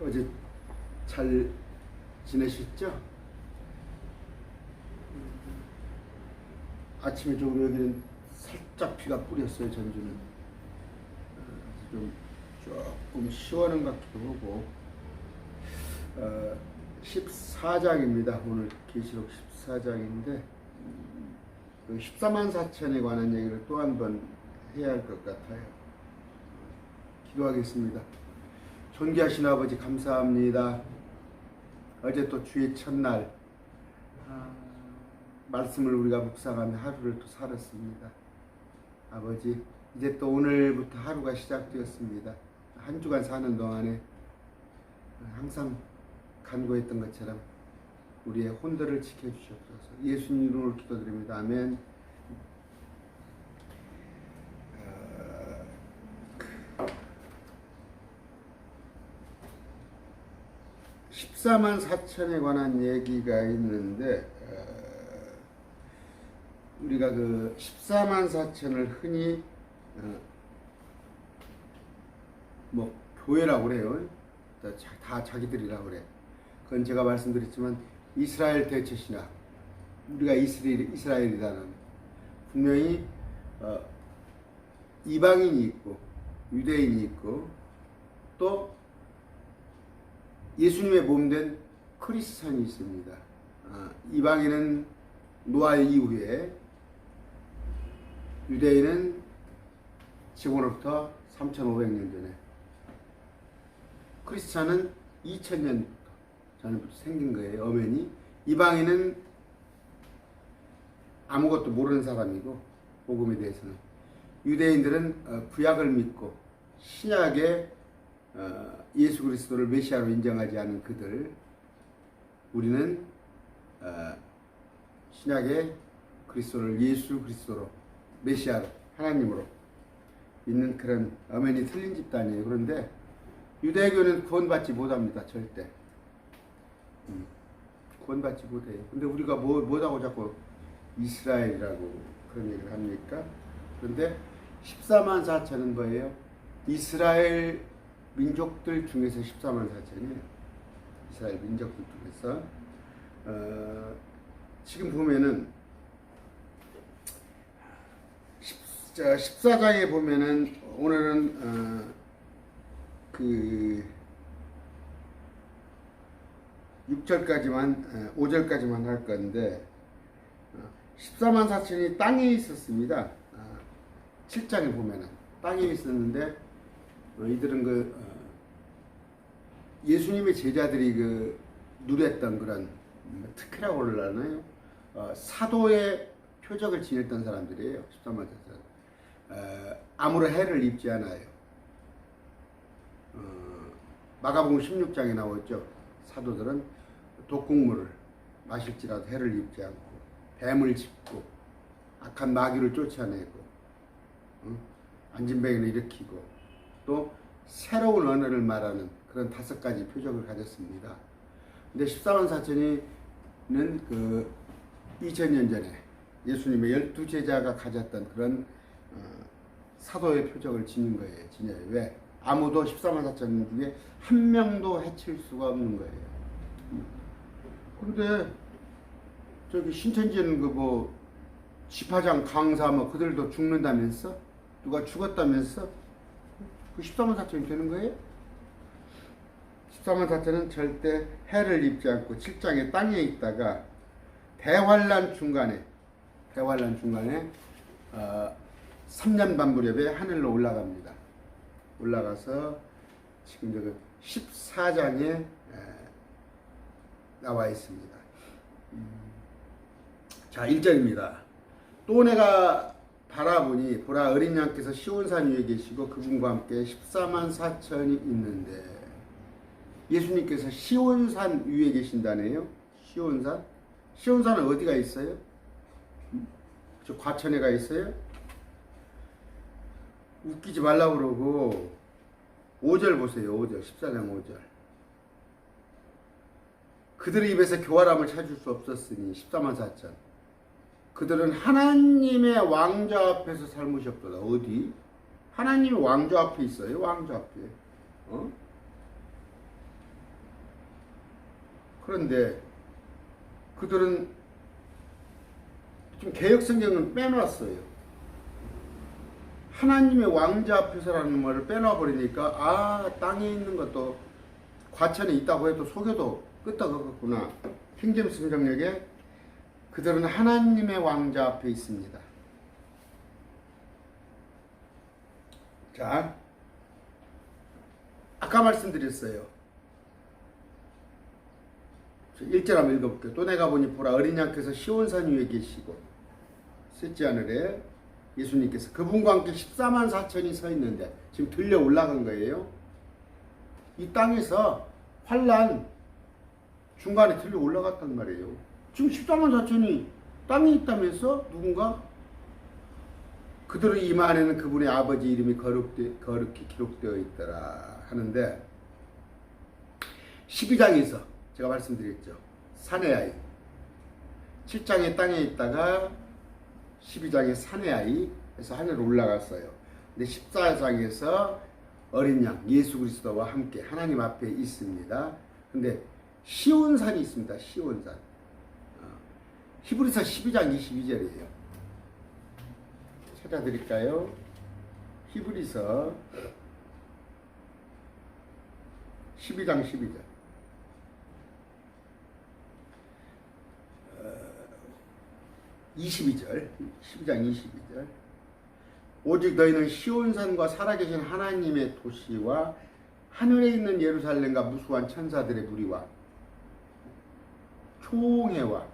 어제 잘 지내셨죠? 아침에 좀 여기는 살짝 비가 뿌렸어요. 전주는 좀 조금 시원한 것 같기도 하고 14장입니다. 오늘 계시록 14장인데 14만 4천에 관한 얘기를 또 한 번 해야 할 것 같아요. 기도하겠습니다. 존귀하신 아버지 감사합니다. 어제 또 주의 첫날 말씀을 우리가 묵상하며 하루를 또 살았습니다. 아버지, 이제 또 오늘부터 하루가 시작되었습니다. 한 주간 사는 동안에 항상 간구했던 것처럼 우리의 혼들을 지켜주시옵소서. 예수님 이름으로 기도드립니다. 아멘. 14만 4천에 관한 얘기가 있는데 우리가 그 14만 4천을 흔히 뭐 교회라고 그래요. 다 자기들이라고 그래. 그건 제가 말씀드렸지만 이스라엘 대체신학, 우리가 이스라엘이라는 분명히 이방인이 있고 유대인이 있고 또 예수님의 몸된 크리스찬이 있습니다. 이방인은 노아 이후에, 유대인은 지금으로부터 3,500년 전에, 크리스찬은 2,000년 전부터 생긴 거예요. 엄연히 이방인은 아무것도 모르는 사람이고 복음에 대해서는, 유대인들은 구약을 믿고 신약에 예수 그리스도를 메시아로 인정하지 않은 그들, 우리는 신약에 그리스도를 예수 그리스도로 메시아로 하나님으로 믿는 그런 엄연히 틀린 집단이에요. 그런데 유대교는 구원받지 못합니다. 절대 구원받지 못해요. 근데 우리가 뭐라고 자꾸 이스라엘이라고 그런 얘기를 합니까? 그런데 14만 4천은 뭐예요? 이스라엘 민족들 중에서 14만 4천이에요. 이스라엘 민족들 중에서 지금 보면은 14장에 보면은 오늘은 그 6절까지만 5절까지만 할 건데 14만 4천이 땅에 있었습니다. 7장에 보면은 땅에 있었는데 이들은 그 예수님의 제자들이 그 누렸던 그런 특혜라고 그러나요? 사도의 표적을 지냈던 사람들이에요. 14만 4천. 아무런 해를 입지 않아요. 마가복음 16장에 나오죠. 사도들은 독국물을 마실지라도 해를 입지 않고 뱀을 짚고 악한 마귀를 쫓아내고 안진뱅이를 일으키고 또 새로운 언어를 말하는 그런 5가지 표적을 가졌습니다. 근데 14만 4천이는 그 2000년 전에 예수님의 12제자가 가졌던 그런 사도의 표적을 지닌 거예요. 지녀요. 왜? 아무도 14만 4천 중에 한 명도 해칠 수가 없는 거예요. 근데 저기 신천지는 그 뭐 지파장 강사 뭐 그들도 죽는다면서? 누가 죽었다면서? 그 14만 4천이 되는 거예요? 14만 4천은 절대 해를 입지 않고 7장에 땅에 있다가 대환란 중간에 3년 반 무렵에 하늘로 올라갑니다. 올라가서 지금 저기 14장에 나와 있습니다. 자, 1절입니다. 또 내가 바라보니 보라, 어린 양께서 시온산 위에 계시고 그분과 함께 14만 4천이 있는데, 예수님께서 시온산 위에 계신다네요. 시온산? 시온산은 어디가 있어요? 저 과천에가 있어요? 웃기지 말라고 그러고 5절 보세요. 5절, 14장 5절. 그들의 입에서 교활함을 찾을 수 없었으니 14만 4천. 그들은 하나님의 왕좌 앞에서 살무셨도다. 어디? 하나님의 왕좌 앞에 있어요. 왕좌 앞에. 그런데 그들은 좀 개혁성경은 빼놨어요. 하나님의 왕자 앞에서라는 말을 빼놔 버리니까 땅에 있는 것도 과천에 있다고 해도 속여도 끄떡없구나. 킹제임스 성경역에 그들은 하나님의 왕자 앞에 있습니다. 자, 아까 말씀드렸어요. 1절 한번 읽어볼게요. 또 내가 보니 보라 어린 양께서 시온산 위에 계시고 셋째 하늘에 예수님께서 그분과 함께 14만 4천이 서 있는데 지금 들려 올라간 거예요. 이 땅에서 환란 중간에 들려 올라갔단 말이에요. 지금 14만 4천이 땅에 있다면서 누군가? 그들의 이마 안에는 그분의 아버지 이름이 거룩히 기록되어 있더라 하는데 12장에서 제가 말씀드렸죠. 산의 아이 7장에 땅에 있다가 12장에 산의 아이 에서 하늘로 올라갔어요. 근데 14장에서 어린 양 예수 그리스도와 함께 하나님 앞에 있습니다. 근데 시온산이 있습니다. 시온산. 히브리서 12장 22절이에요. 찾아드릴까요? 히브리서 12장 12절. 22절, 12장 22절. 오직 너희는 시온산과 살아계신 하나님의 도시와 하늘에 있는 예루살렘과 무수한 천사들의 무리와 총회와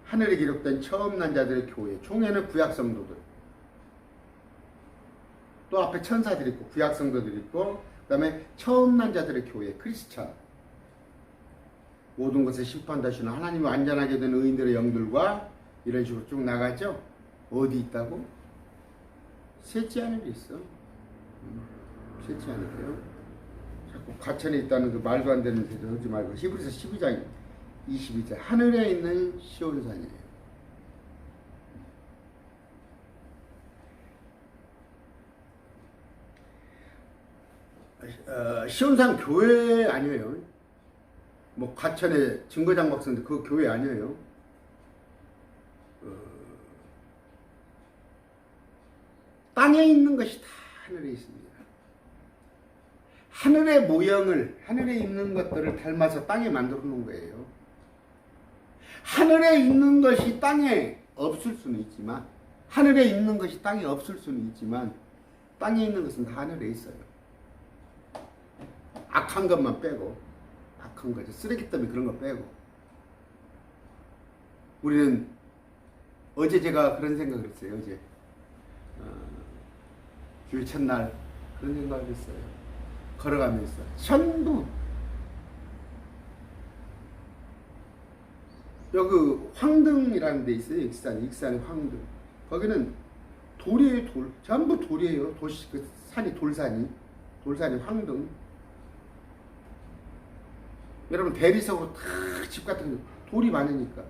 하늘에 기록된 처음 난 자들의 교회, 총회는 구약 성도들, 또 앞에 천사들이 있고 구약 성도들이 있고 그 다음에 처음 난 자들의 교회, 크리스찬, 모든 것을 심판하시는 하나님이 완전하게 된 의인들의 영들과 이런 식으로 쭉 나가죠. 어디 있다고? 셋째 하늘에 있어. 셋째 하늘에요. 자꾸 과천에 있다는 그 말도 안 되는 소리 하지 말고 히브리서 12장 22절 하늘에 있는 시온산이에요. 시온산 교회 아니에요. 뭐 과천에 증거장막 쓰는데 그 교회 아니에요. 땅에 있는 것이 다 하늘에 있습니다. 하늘의 모형을, 하늘에 있는 것들을 닮아서 땅에 만들어 놓은 거예요. 하늘에 있는 것이 땅에 없을 수는 있지만, 하늘에 있는 것이 땅에 없을 수는 있지만, 땅에 있는 것은 다 하늘에 있어요. 악한 것만 빼고, 악한 거죠. 쓰레기 더미 그런 거 빼고. 우리는 어제 제가 그런 생각을 했어요. 어제. 주일 첫날 그런 생각을 했어요. 걸어가면서 전부 여기 황등이라는 데 있어요. 익산에 황등. 거기는 돌이에요. 돌. 전부 돌이에요. 도시 그 산이 돌산이 황등. 여러분 대리석으로 다 집 같은 돌이 많으니까.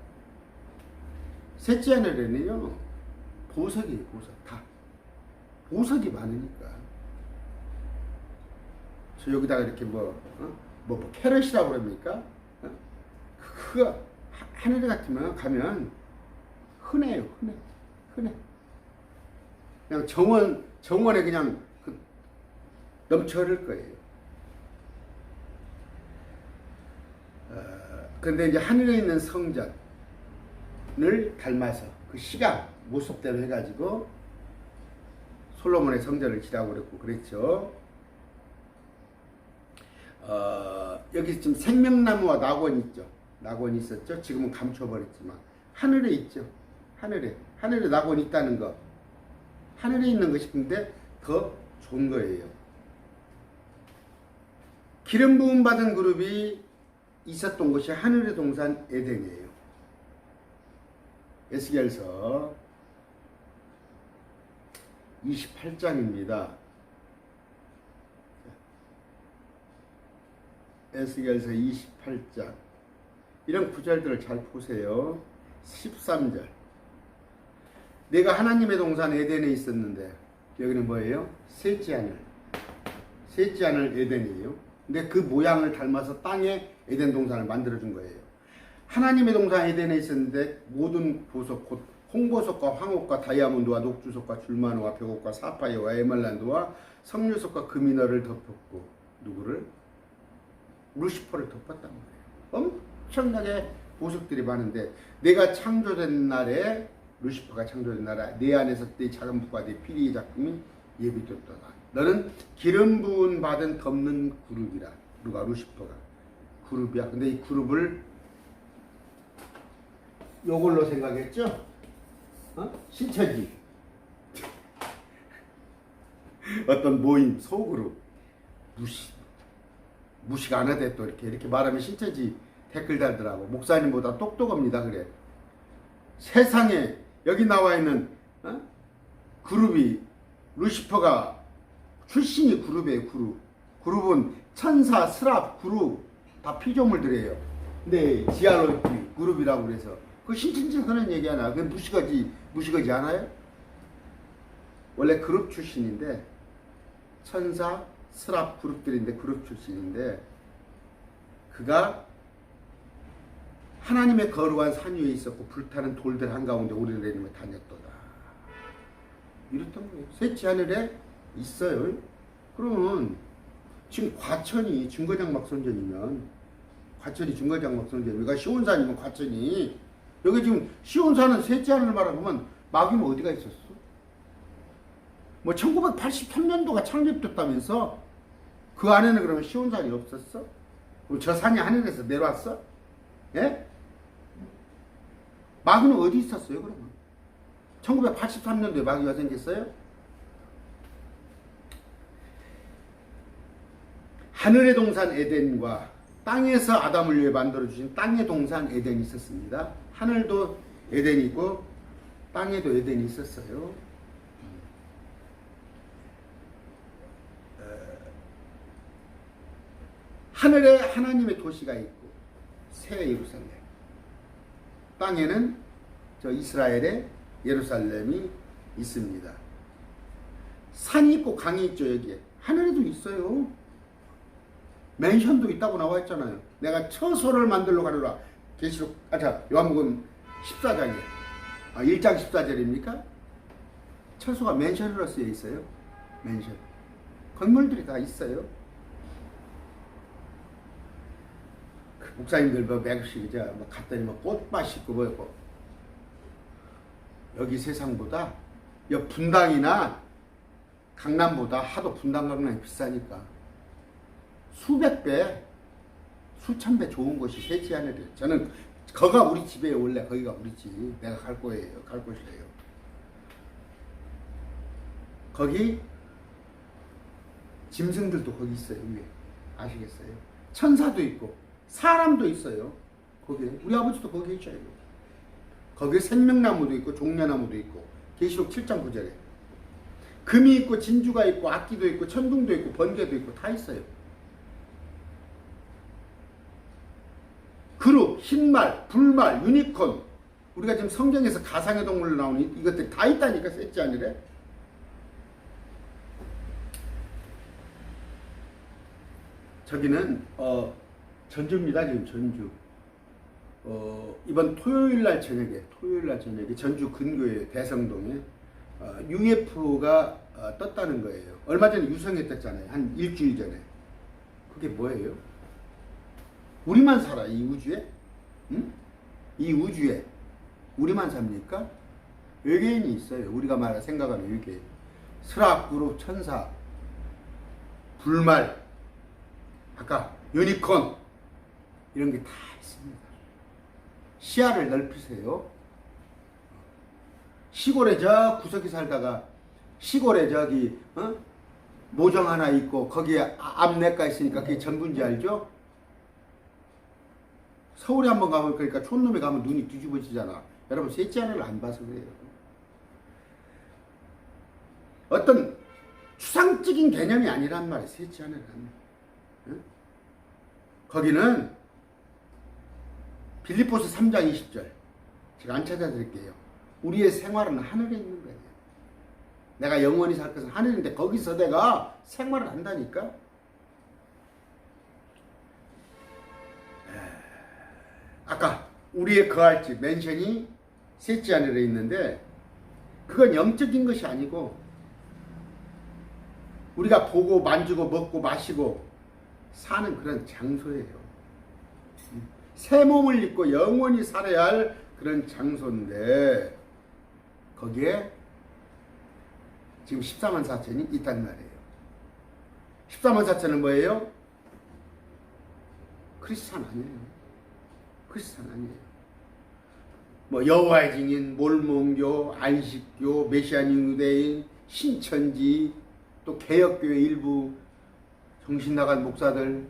셋째 하늘에는요 보석이에요. 보석 다. 보석이 많으니까. 저 여기다가 이렇게 뭐 캐럿이라고 그럽니까? 그거 하늘 같으면 가면 흔해요. 흔해. 그냥 정원에 그냥 넘쳐 흐를 거예요. 근데 이제 하늘에 있는 성전을 닮아서 그 시각 모습대로 해가지고 솔로몬의 성전을 지라고 그랬고 그랬죠. 여기 지금 생명나무와 낙원 있죠. 낙원이 있었죠. 지금은 감춰버렸지만 하늘에 있죠. 하늘에 낙원이 있다는 거. 하늘에 있는 것이 근데 더 좋은 거예요. 기름 부음 받은 그룹이 있었던 곳이 하늘의 동산 에덴이에요. 에스겔서 28장입니다. 에스겔서 28장 이런 구절들을 잘 보세요. 13절 내가 하나님의 동산 에덴에 있었는데 여기는 뭐예요? 셋째 하늘 에덴이에요. 근데 그 모양을 닮아서 땅에 에덴 동산을 만들어준 거예요. 하나님의 동산 에덴에 있었는데 모든 보석 곧 홍보석과 황옥과 다이아몬드와 녹주석과 줄마노와 벽옥과 사파이어와 에말란드와 석류석과 금이너를 덮었고 누구를? 루시퍼를 덮었단 말이에요. 엄청나게 보석들이 많은데 내가 창조된 날에 루시퍼가 창조된 날에 내 안에서 내 작은 부가 내 피리의 작품이 예비되었다. 너는 기름 부은 받은 덮는 그룹이라. 누가? 루시퍼가 그룹이야. 근데 이 그룹을 요걸로 생각했죠? 신천지 어떤 모임 소그룹 무시가 안 하대. 또 이렇게 말하면 신천지 댓글 달더라고. 목사님보다 똑똑합니다. 그래. 세상에 여기 나와 있는 그룹이 루시퍼가 출신이 그룹이에요. 그룹은 천사, 스랍, 그룹 다 피조물들이에요. 근데 지알로기 그룹이라고 그래서 그 신천지에서 하는 얘기 하나. 그게 무시거지 않아요? 원래 그룹 출신인데 천사, 스랍 그룹들인데 그룹 출신인데 그가 하나님의 거룩한 산 위에 있었고 불타는 돌들 한가운데 오르내리며 다녔도다. 이랬던 거예요. 셋째 하늘에 있어요. 그러면 지금 과천이 증거장막 선전이면 과천이 증거장막 선전 여기가 시온산이면 과천이 여기 지금 시온산은 셋째 하늘을 말하면 마귀는 어디가 있었어? 뭐 1983년도가 창립됐다면서 그 안에는 그러면 시온산이 없었어? 그럼 저 산이 하늘에서 내려왔어? 예? 마귀는 어디 있었어요 그러면? 1983년도에 마귀가 생겼어요? 하늘의 동산 에덴과 땅에서 아담을 위해 만들어주신 땅의 동산 에덴이 있었습니다. 하늘도 에덴이 있고 땅에도 에덴이 있었어요. 하늘에 하나님의 도시가 있고 새 예루살렘, 땅에는 저 이스라엘의 예루살렘이 있습니다. 산이 있고 강이 있죠. 여기에 하늘에도 있어요. 맨션도 있다고 나와 있잖아요. 내가 처소를 만들러 가노라. 계시록 요한복음 14장에 1장 14절입니까? 처소가 맨션으로 쓰여 있어요. 맨션 건물들이 다 있어요. 그 목사님들 뭐 맥시 뭐 갔더니 뭐 꽃밭 있고 뭐고 여기 세상보다 여 분당이나 강남보다 하도 분당 강남이 비싸니까 수백 배, 수천 배 좋은 곳이 셋째 하늘이에요. 저는 거기가 우리 집이에요. 원래 거기가 우리 집. 내가 갈 거예요. 갈 곳이에요. 거기 짐승들도 거기 있어요. 위에 아시겠어요? 천사도 있고 사람도 있어요. 거기에 우리 아버지도 거기에 있어요. 거기에 생명나무도 있고 종려나무도 있고 계시록 7장 9절에 금이 있고 진주가 있고 악기도 있고 천둥도 있고 번개도 있고 다 있어요. 그룹, 흰말, 불말, 유니콘 우리가 지금 성경에서 가상의 동물로 나오는 이것들이 다 있다니까 셋째 하늘에. 저기는 전주입니다. 지금 전주. 이번 토요일날 저녁에 전주 근교에 대성동에 UFO가 떴다는 거예요. 얼마 전에 유성에 떴잖아요. 한 일주일 전에. 그게 뭐예요? 우리만 살아 이 우주에? 응? 이 우주에 우리만 삽니까? 외계인이 있어요. 우리가 말하 생각하는 외계인. 스락, 그룹, 천사, 불말, 아까 유니콘 이런 게 다 있습니다. 시야를 넓히세요. 시골에 저 구석에 살다가 시골에 저기 모정 하나 있고 거기에 암내가 있으니까 그게 전부인지 알죠? 서울에 한번 가면 그러니까 촌놈에 가면 눈이 뒤집어지잖아. 여러분 셋째 하늘을 안 봐서 그래요. 어떤 추상적인 개념이 아니란 말이에요. 셋째 하늘은. 응? 거기는 빌립보서 3장 20절. 제가 안 찾아드릴게요. 우리의 생활은 하늘에 있는 거예요. 내가 영원히 살 것은 하늘인데 거기서 내가 생활을 한다니까. 아까 우리의 거할 집 맨션이 셋째 하늘에 있는데 그건 영적인 것이 아니고 우리가 보고 만지고 먹고 마시고 사는 그런 장소예요. 새 몸을 입고 영원히 살아야 할 그런 장소인데 거기에 지금 14만 4천이 있단 말이에요. 14만 4천은 뭐예요? 크리스찬 아니에요. 크리스찬 아니에요. 뭐 여호와의 증인, 몰몬교, 안식교, 메시아닌 유대인, 신천지, 또 개혁교회 일부 정신나간 목사들,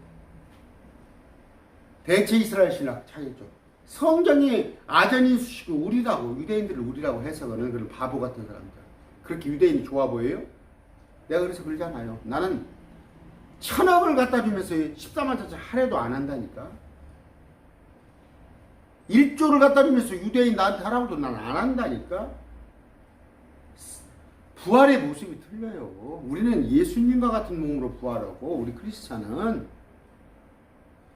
대체 이스라엘 신학 차겠죠. 성경이 아전인 수식을 우리라고, 유대인들을 우리라고 해석하는 그런 바보 같은 사람들. 그렇게 유대인이 좋아 보여요? 내가 그래서 그러잖아요. 나는 1,000억을 갖다 주면서 14만 자체 하려도 안 한다니까. 1조를 갖다 주면서 유대인 나한테 하라고도 난 안 한다니까. 부활의 모습이 틀려요. 우리는 예수님과 같은 몸으로 부활하고 우리 크리스찬은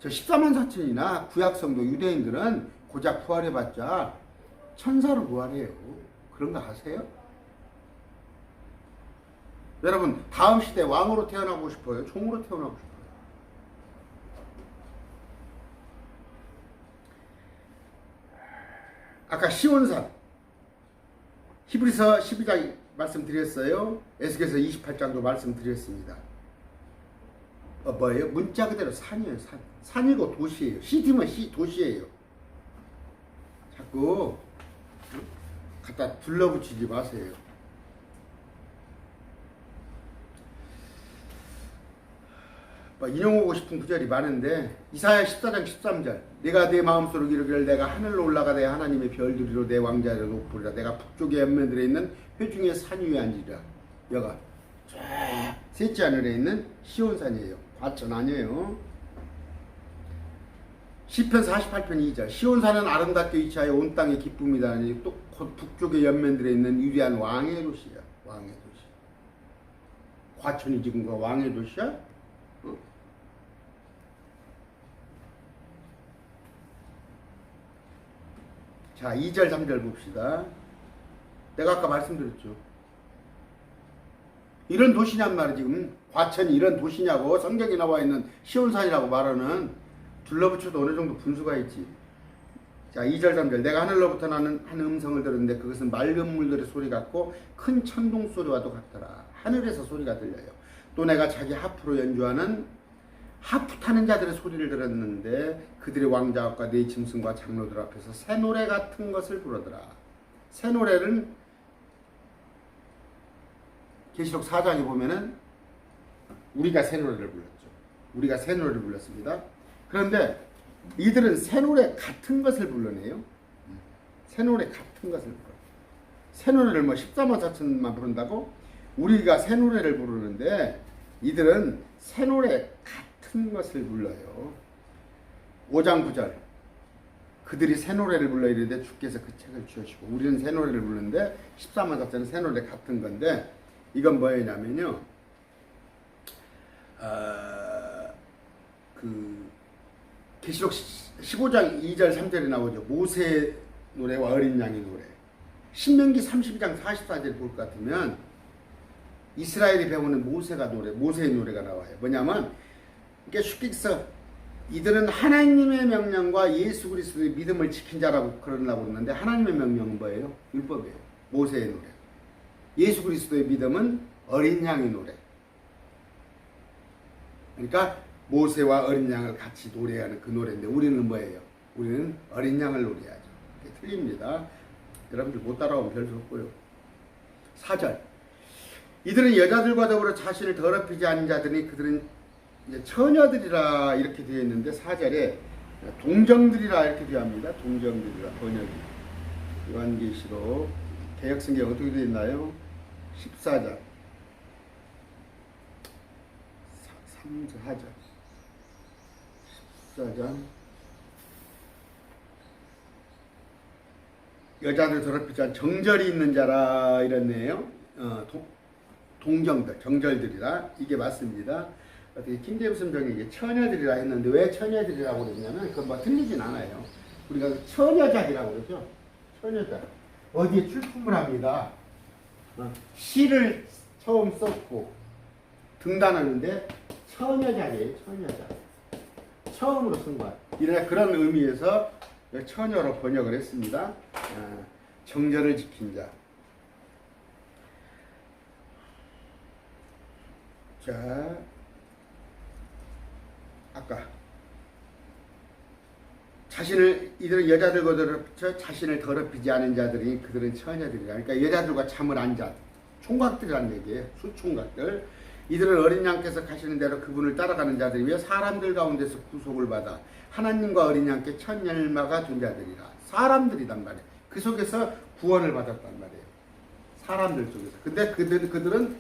저 14만 4천이나 구약성도 유대인들은 고작 부활해봤자 천사로 부활해요. 그런 거 아세요? 여러분 다음 시대 왕으로 태어나고 싶어요? 종으로 태어나고 싶어요? 아까 시온산 히브리서 12장 말씀드렸어요. 에스겔서 28장도 말씀드렸습니다. 뭐예요? 문자 그대로 산이에요. 산. 산이고 도시예요. 시티면 도시예요. 자꾸 갖다 둘러붙이지 마세요. 인용하고 싶은 구절이 많은데 이사야 14장 13절 내가 내 마음속으로 이르기를 내가 하늘로 올라가되 하나님의 별들이로 내 왕자를 높으리라 내가 북쪽의 연면들에 있는 회중의 산 위에 앉으리라. 여가 셋째 하늘에 있는 시온산이에요. 과천 아니에요. 시편 48편 2절 시온산은 아름답게 위치하여 온 땅의 기쁨이다. 또 북쪽의 연면들에 있는 위대한 왕의 도시야. 왕의 도시. 과천이 지금 그 왕의 도시야? 자, 2절, 3절 봅시다. 내가 아까 말씀드렸죠. 이런 도시냔 말이야, 지금. 과천이 이런 도시냐고, 성경에 나와 있는 시온산이라고 말하는 둘러붙여도 어느 정도 분수가 있지. 자, 2절, 3절. 내가 하늘로부터 나는 한 음성을 들었는데 그것은 맑은 물들의 소리 같고 큰 천둥 소리와도 같더라. 하늘에서 소리가 들려요. 또 내가 자기 하프로 연주하는 하프 타는 자들의 소리를 들었는데 그들의 왕자와 네 짐승과 장로들 앞에서 새 노래 같은 것을 부르더라. 새 노래는 계시록 4장에 보면은 우리가 새 노래를 불렀죠. 우리가 새 노래를 불렀습니다. 그런데 이들은 새 노래 같은 것을 불러내요. 새 노래 같은 것을 불러. 새 노래를 뭐 14만 4천만 부른다고? 우리가 새 노래를 부르는데 이들은 새 노래 같은 것을 불러요. 5장 9절 그들이 새 노래를 불러 이르되 주께서 그 책을 주시고 우리는 새 노래를 부르는데 14만 4천은 새 노래 같은 건데 이건 뭐냐면요. 계시록 15장 2절 3절에 나오죠. 모세 노래와 어린 양의 노래. 신명기 32장 44절 볼 것 같으면 이스라엘이 배우는 모세의 노래가 나와요. 뭐냐면 이게 쉽게 써 이들은 하나님의 명령과 예수 그리스도의 믿음을 지킨 자라고 그러려고 그러는데 하나님의 명령은 뭐예요? 율법이에요. 모세의 노래. 예수 그리스도의 믿음은 어린 양의 노래. 그러니까 모세와 어린 양을 같이 노래하는 그 노래인데 우리는 뭐예요? 우리는 어린 양을 노래하죠. 그게 틀립니다. 여러분들 못 따라오면 별 수 없고요. 4절 이들은 여자들과 더불어 자신을 더럽히지 않은 자들이 그들은 이제 처녀들이라 이렇게 되어 있는데 4절에 동정들이라 이렇게 되어 합니다. 동정들이라 번역이. 요한계시록 개역성경 어떻게 되어 있나요? 14장 3절 4절 14장 여자들 더럽히지 않은 정절이 있는 자라 이랬네요. 동정들, 정절들이라 이게 맞습니다. 어떻게 킹제임스 성경에 이게 처녀들이라 했는데 왜 처녀들이라고 그랬냐면 그건 뭐 틀리진 않아요. 우리가 처녀작이라고 그러죠. 처녀작. 어디에 출품을 합니다. 시를 처음 썼고 등단하는데 처녀작이에요. 처녀작. 처음으로 쓴 거야. 이래 그런 의미에서 처녀로 번역을 했습니다. 정절을 지킨 자. 자, 아까 이들은 여자들과 더럽혀 자신을 더럽히지 않은 자들이 그들은 처녀들이라. 그러니까 여자들과 잠을 안 잔 총각들이라는 얘기예요. 수총각들. 이들은 어린 양께서 가시는 대로 그분을 따라가는 자들이며 사람들 가운데서 구속을 받아 하나님과 어린 양께 첫 열마가 된 자들이라. 사람들이란 말이에요. 그 속에서 구원을 받았단 말이에요. 사람들 속에서. 근데 그들은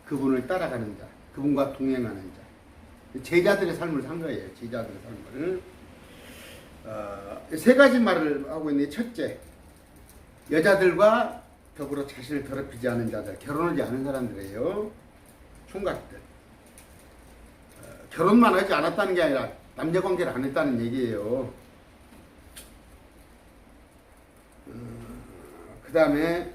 그분을 따라가는 자, 그분과 동행하는 자. 제자들의 삶을 산 거예요. 제자들의 삶을. 세 가지 말을 하고 있는데, 첫째, 여자들과 더불어 자신을 더럽히지 않은 자들, 결혼하지 않은 사람들이에요. 총각들. 결혼만 하지 않았다는 게 아니라 남녀 관계를 안 했다는 얘기예요. 그 다음에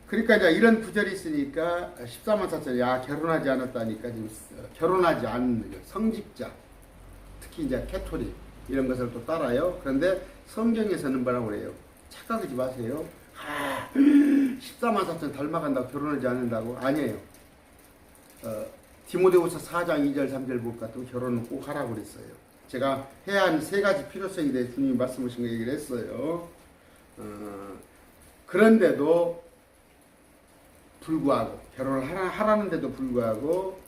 그러니까 이제 이런 구절이 있으니까 14만 4천, 야, 결혼하지 않았다니까 지금 결혼하지 않은 성직자, 특히 이제 캐토릭 이런 것을 또 따라요. 그런데 성경에서는 뭐라고 그래요? 착각하지 마세요. 14만 4천 닮아간다고 결혼하지 않는다고? 아니에요. 디모데후서 4장 2절 3절 볼 것 같으면 결혼은 꼭 하라고 그랬어요. 제가 해야 하는 세 가지 필요성에 대해 주님이 말씀하신 거 얘기를 했어요. 그런데도 불구하고 결혼을 하라는데도 불구하고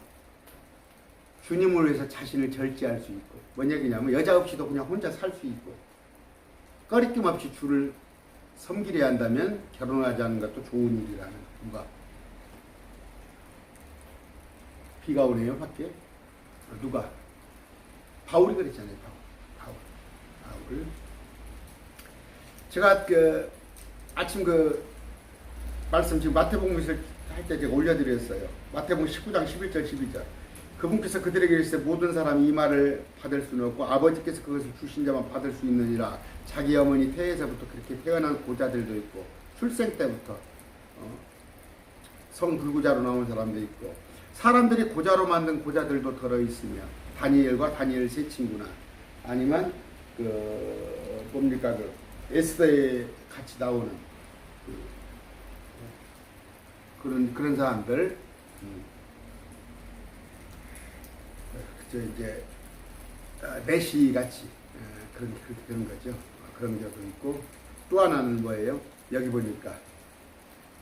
주님을 위해서 자신을 절제할 수 있고, 뭔 얘기냐면 여자 없이도 그냥 혼자 살 수 있고 꺼리낌 없이 주를 섬기려 한다면 결혼하지 않는 것도 좋은 일이라는. 누가? 비가 오네요 밖에. 누가? 바울이 그랬잖아요. 바울. 제가 아침 말씀 지금 마태복음 할 때 제가 올려드렸어요. 마태복음 19장 11절 12절. 그분께서 그들에게 이르시되 모든 사람이 이 말을 받을 수는 없고 아버지께서 그것을 주신 자만 받을 수 있느니라. 자기 어머니 태에서부터 그렇게 태어난 고자들도 있고 출생 때부터 성불구자로 나온 사람도 있고 사람들이 고자로 만든 고자들도 들어 있으며 다니엘과 다니엘 세 친구나 아니면 에스더에 같이 나오는 그런 사람들. 이제 내시 같이 그렇게 되는 거죠. 그런 경우도 있고 또 하나는 뭐예요? 여기 보니까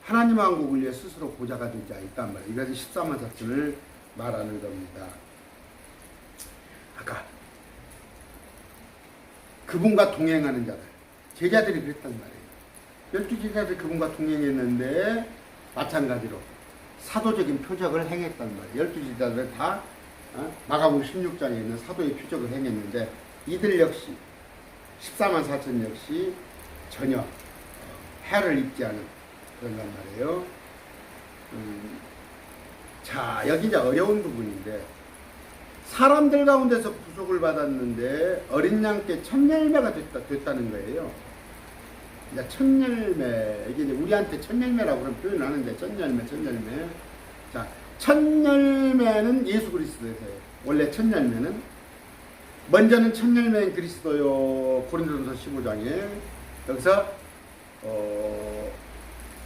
하나님 왕국을 위해 스스로 고자가 된 자 있단 말이에요. 이것이 14만 4천을 말하는 겁니다. 아까 그분과 동행하는 자들, 제자들이 그랬단 말이에요. 12제자들이 그분과 동행했는데 마찬가지로 사도적인 표적을 행했단 말이에요. 12제자들은 다 마가복음 16장에 있는 사도의 표적을 행했는데 이들 역시 14만 4천 역시 전혀 해를 입지 않은 그런 단 말이에요. 자, 여기 이제 어려운 부분인데 사람들 가운데서 구속을 받았는데 어린 양께 첫 열매가 됐다는 거예요. 이제 첫 열매, 이게 이제 우리한테 첫 열매라고 그런 표현을 하는데 첫 열매. 자, 첫 열매는 예수 그리스도예요. 원래 첫 열매는 먼저는 첫 열매인 그리스도요. 고린도전서 15장에 여기서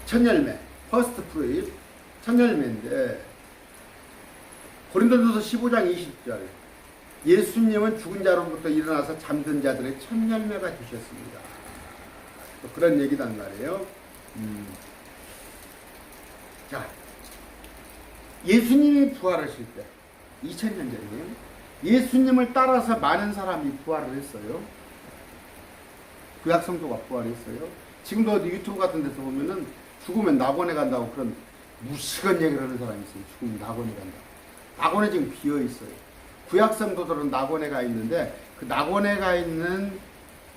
첫 열매, 퍼스트 프루트, 첫 열매인데 고린도전서 15장 20절 예수님은 죽은 자로부터 일어나서 잠든 자들의 첫 열매가 되셨습니다. 또 그런 얘기단 말이에요. 자, 예수님이 부활하실 때 2000년 전이에요. 예수님을 따라서 많은 사람이 부활을 했어요. 구약 성도가 부활했어요. 지금도 어디 유튜브 같은 데서 보면은 죽으면 낙원에 간다고 그런 무식한 얘기를 하는 사람이 있어요. 죽으면 낙원에 간다. 낙원에 지금 비어 있어요. 구약 성도들은 낙원에 가 있는데 그 낙원에 가 있는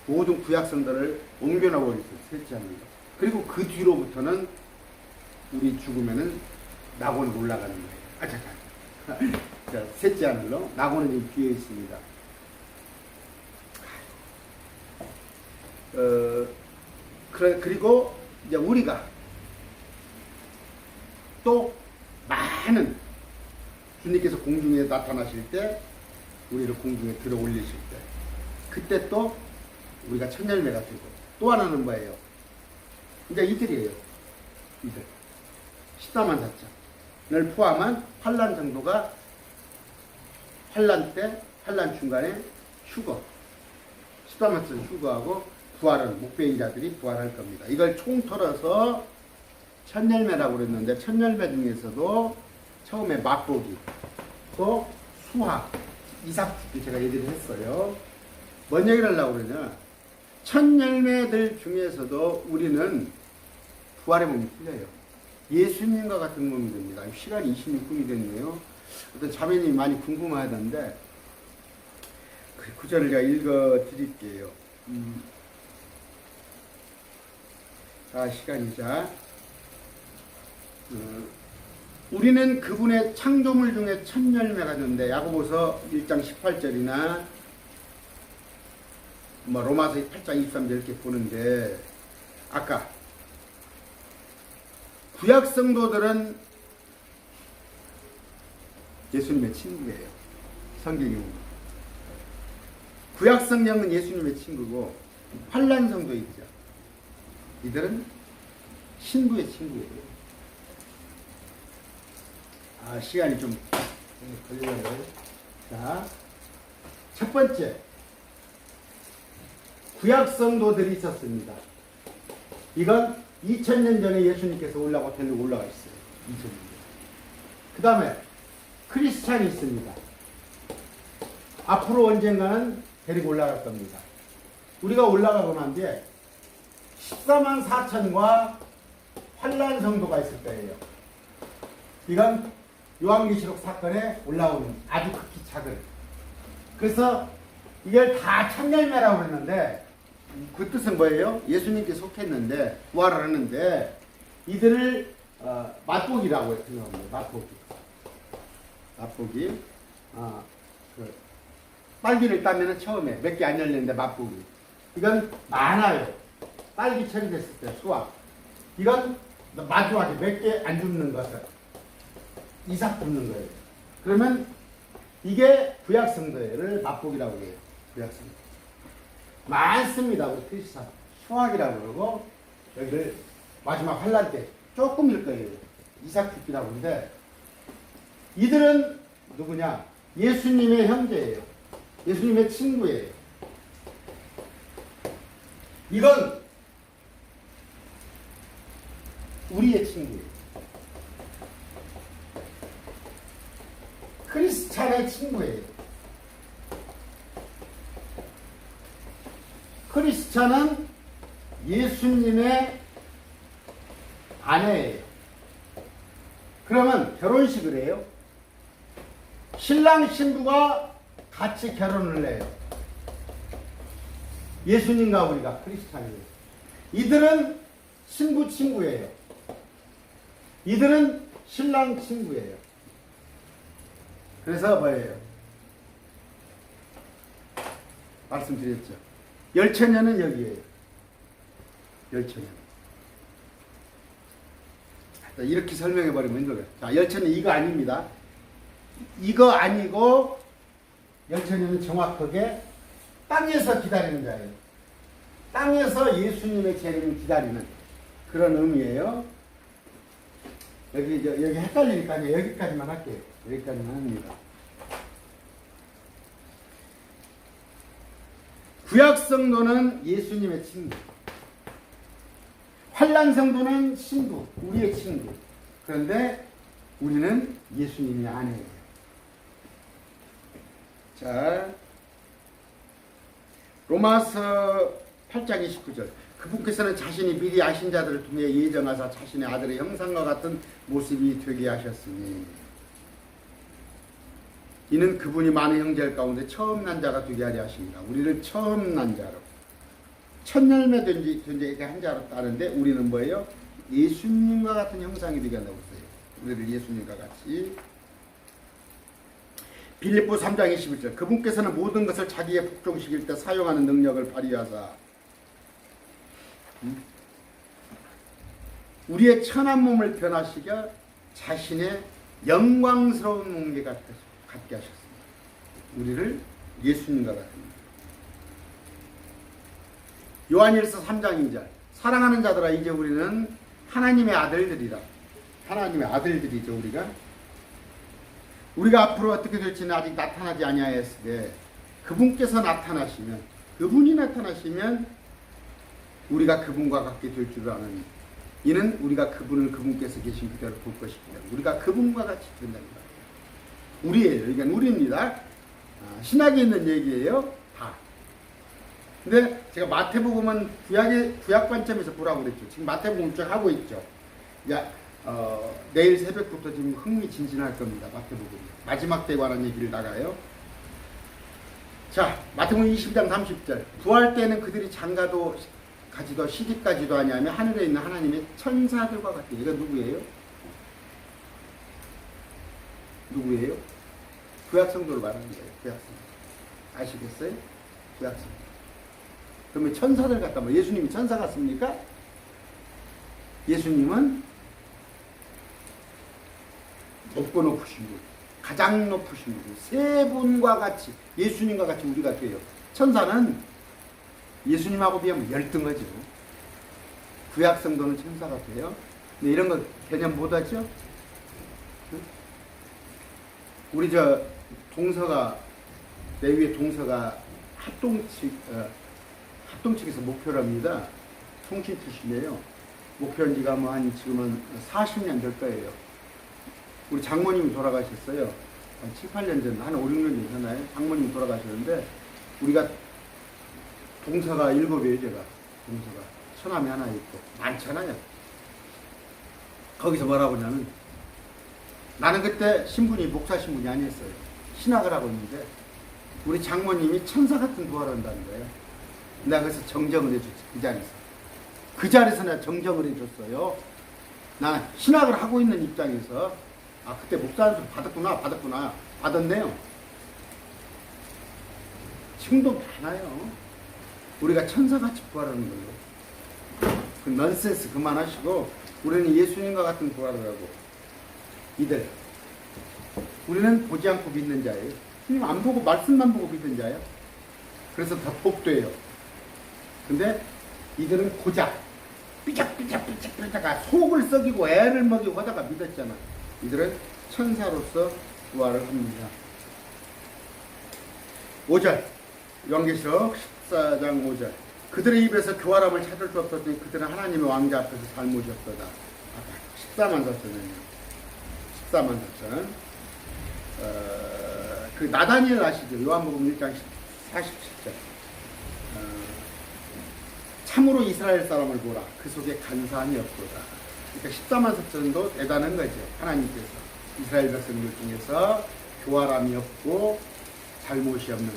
모든 구약 성도를 옮겨놓고 있어요. 셋째 하늘로. 그리고 그 뒤로부터는 우리 죽으면은 낙원에 올라가는 거예요. 자, 셋째 하늘로 낙원에 지금 비어 있습니다. 그리고 이제 우리가 또 많은 주님께서 공중에 나타나실 때 우리를 공중에 들어 올리실 때 그때 또 우리가 첫 열매가 되고 또 하나는 뭐예요? 이제 이들이에요. 이들 14만 4천을 포함한 환란 정도가 환란 때 환란 중간에 휴거 14만 4천 휴거하고 부활은 목배인 자들이 부활할 겁니다. 이걸 총털어서 첫 열매라고 그랬는데 첫 열매 중에서도 처음에 맛보기 또 수학 이삭죽기 제가 얘기를 했어요. 뭔 얘기를 하려고 그러냐, 첫 열매들 중에서도 우리는 부활의 몸이 틀려요. 예수님과 같은 몸이 됩니다. 시간이 26분이 됐네요. 어떤 자매님이 많이 궁금하던데 그 구절을 제가 읽어 드릴게요. 자, 시간이자 우리는 그분의 창조물 중에 첫 열매가 되는데 야고보서 1장 18절이나 로마서 8장 23절 이렇게 보는데 아까 구약 성도들은 예수님의 친구예요. 성경이 구약 성경은 예수님의 친구고 환란 성도이죠. 이들은 신부의 친구예요. 시간이 좀 걸려요. 자, 첫 번째 구약 성도들이 있었습니다. 이건 2000년 전에 예수님께서 올라가 있어요. 2000년 전. 그 다음에 크리스찬이 있습니다. 앞으로 언젠가는 데리고 올라갈 겁니다. 우리가 올라가고 난 뒤에 14만 4천과 환란 성도가 있을 거예요. 이건 요한계시록 사건에 올라오는 아주 극히 작은. 그래서 이걸 다 첫열매라고 그랬는데 그 뜻은 뭐예요? 예수님께 속했는데 부활을 하는데 이들을 맛보기라고 해요. 맛보기. 그 딸기를 따면은 처음에 몇 개 안 열리는데 맛보기. 이건 많아요. 딸기 처리됐을 때 수확. 이건 마지막에 몇 개 안 줍는 것을 이삭 줍는 거예요. 그러면 이게 구약성도를 맛보기라고 해요. 구약성도. 많습니다. 우리 크리스찬. 수확이라고 그러고 여기를 마지막 환란 때 조금일 거예요. 이삭 줍기라고 하는데 이들은 누구냐? 예수님의 형제예요. 예수님의 친구예요. 이건 우리의 친구예요. 크리스찬의 친구예요. 크리스찬은 예수님의 아내예요. 그러면 결혼식을 해요. 신랑 신부가 같이 결혼을 해요. 예수님과 우리가 크리스찬이에요. 이들은 신부 친구예요. 이들은 신랑 친구예요. 그래서 뭐예요? 말씀드렸죠. 열처녀는 여기에요. 열처녀. 이렇게 설명해버리면 힘들어요. 자, 열처녀 이거 아닙니다. 이거 아니고 열처녀는 정확하게 땅에서 기다리는 자예요. 땅에서 예수님의 재림을 기다리는 그런 의미예요. 여기 헷갈리니까 여기까지만 할게요. 여기까지만 합니다. 구약 성도는 예수님의 친구. 환란 성도는 신부, 우리의 친구. 그런데 우리는 예수님의 아내예요. 자, 로마서 8장 29절. 그분께서는 자신이 미리 아신 자들을 통해 예정하사 자신의 아들의 형상과 같은 모습이 되게 하셨으니. 이는 그분이 많은 형제들 가운데 처음 난 자가 되게 하려 하십니다. 우리를 처음 난 자로, 첫 열매 된 존재에게 한 자로 따르는데 우리는 뭐예요? 예수님과 같은 형상이 되게 한다고 했어요. 우리를 예수님과 같이. 빌립보 3장 21절 그분께서는 모든 것을 자기의 복종시킬 때 사용하는 능력을 발휘하사 우리의 천한 몸을 변화시켜 자신의 영광스러운 몸에 갖게 하셨습니다. 우리를 예수님과 같은 요한일서 3장 2절 사랑하는 자들아 이제 우리는 하나님의 아들들이라. 하나님의 아들들이죠. 우리가 앞으로 어떻게 될지는 아직 나타나지 아니하였으되 그분께서 나타나시면 그분이 나타나시면 우리가 그분과 같게 될 줄 아는 이는 우리가 그분을 그분께서 계신 그대로 볼 것입니다. 우리가 그분과 같이 된답니다. 우리예요. 이건 우리입니다. 신약에 있는 얘기예요. 다. 근데 제가 마태복음은 구약 관점에서 보라고 그랬죠. 지금 마태복음 쭉 하고 있죠. 내일 새벽부터 지금 흥미진진할 겁니다. 마태복음 마지막 때에 관한 얘기를 나가요. 자, 마태복음 20장 30절 부활 때는 그들이 장가도 가지도 시집까지도 아니하며 하늘에 있는 하나님의 천사들과 같아요. 이거 누구예요? 누구예요? 구약 성도를 말하는 거예요. 구약 성도. 아시겠어요? 구약 성도. 그러면 천사들 같다. 뭐 예수님이 천사 같습니까? 예수님은 높고 높으신 분, 가장 높으신 분, 세 분과 같이 예수님과 같이 우리가 돼요. 천사는 예수님하고 비하면 열등하죠. 구약 성도는 천사가 돼요. 근데 이런 거 개념 못하죠? 우리 동서가 레위의 동서가 합동측에서 목표랍니다. 통신 출신이에요. 목표한 지가 뭐 한 지금은 40년 될 거예요. 우리 장모님이 돌아가셨어요. 한 7, 8년 전, 한 5, 6년 전 되나요? 장모님이 돌아가셨는데 우리가 동서가 7이에요. 제가 동서가 처남이 하나 있고 많잖아요. 거기서 뭐라고 하냐면 나는 그때 신분이 목사 신분이 아니었어요. 신학을 하고 있는데 우리 장모님이 천사 같은 부활을 한다는 거예요. 내가 그래서 정정을 해줬지. 그 자리에서 내가 정정을 해줬어요. 나 신학을 하고 있는 입장에서 그때 목사한테 받았구나 받았네요. 지금도 많아요. 우리가 천사같이 부활하는 거예요. 그 넌센스 그만하시고 우리는 예수님과 같은 부활을 하고 이들 우리는 보지 않고 믿는 자예요. 주님 안 보고 말씀만 보고 믿는 자예요. 그래서 더 복돼요. 근데 이들은 고작 삐작삐작 속을 썩이고 애를 먹이고 하다가 믿었잖아. 이들은 천사로서 부활을 합니다. 5절 요한계시록 14장 5절 그들의 입에서 교활함을 찾을 수 없었더니 그들은 하나님의 왕자 앞에서 잘못이었도다. 14만 4천이요. 14만 4천. 그 나다니엘 아시죠? 요한복음 1장 47절. 참으로 이스라엘 사람을 보라. 그 속에 간사함이 없도다. 그러니까 14만 4천도 대단한 거죠. 하나님께서 이스라엘 백성들 중에서 교활함이 없고 잘못이 없는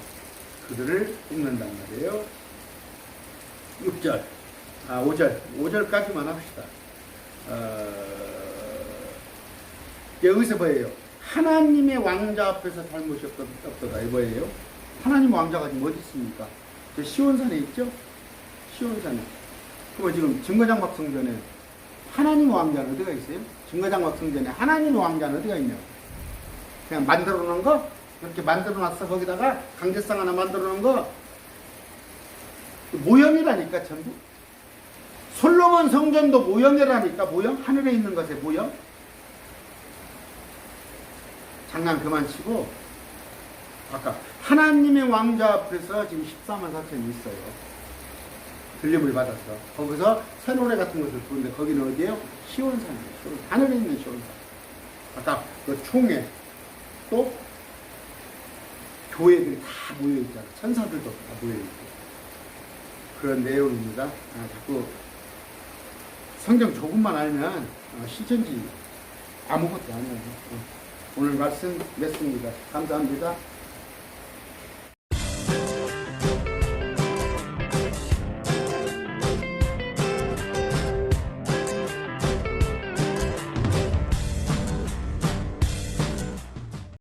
그들을 뽑는단 말이에요. 6절, 5절까지만 합시다. 여기서 뭐예요? 하나님의 왕자 앞에서 잘못이 없도다. 이 뭐예요? 하나님 왕자가 지금 어디 있습니까? 저 시온산에 있죠? 시온산에. 그럼 지금 증거장막 성전에 하나님 왕자는 어디가 있어요? 증거장막 성전에 하나님 왕자는 어디가 있냐고. 그냥 만들어 놓은 거? 이렇게 만들어 놨어. 거기다가 강제상 하나 만들어 놓은 거. 모형이라니까 전부. 솔로몬 성전도 모형이라니까. 모형? 하늘에 있는 것의 모형? 장난 그만 치고 아까 하나님의 왕자 앞에서 지금 14만 4천이 있어요. 들림을 받았어. 거기서 새노래 같은 것을 부르는데 거기는 어디예요? 시온산이에요. 시온산. 하늘에 있는 시온산. 아까 그 총에 또 교회들이 다 모여있잖아. 천사들도 다 모여있고. 그런 내용입니다. 자꾸 성경 조금만 알면 실천지 아무것도 아니에요. 오늘 말씀 맺습니다. 감사합니다.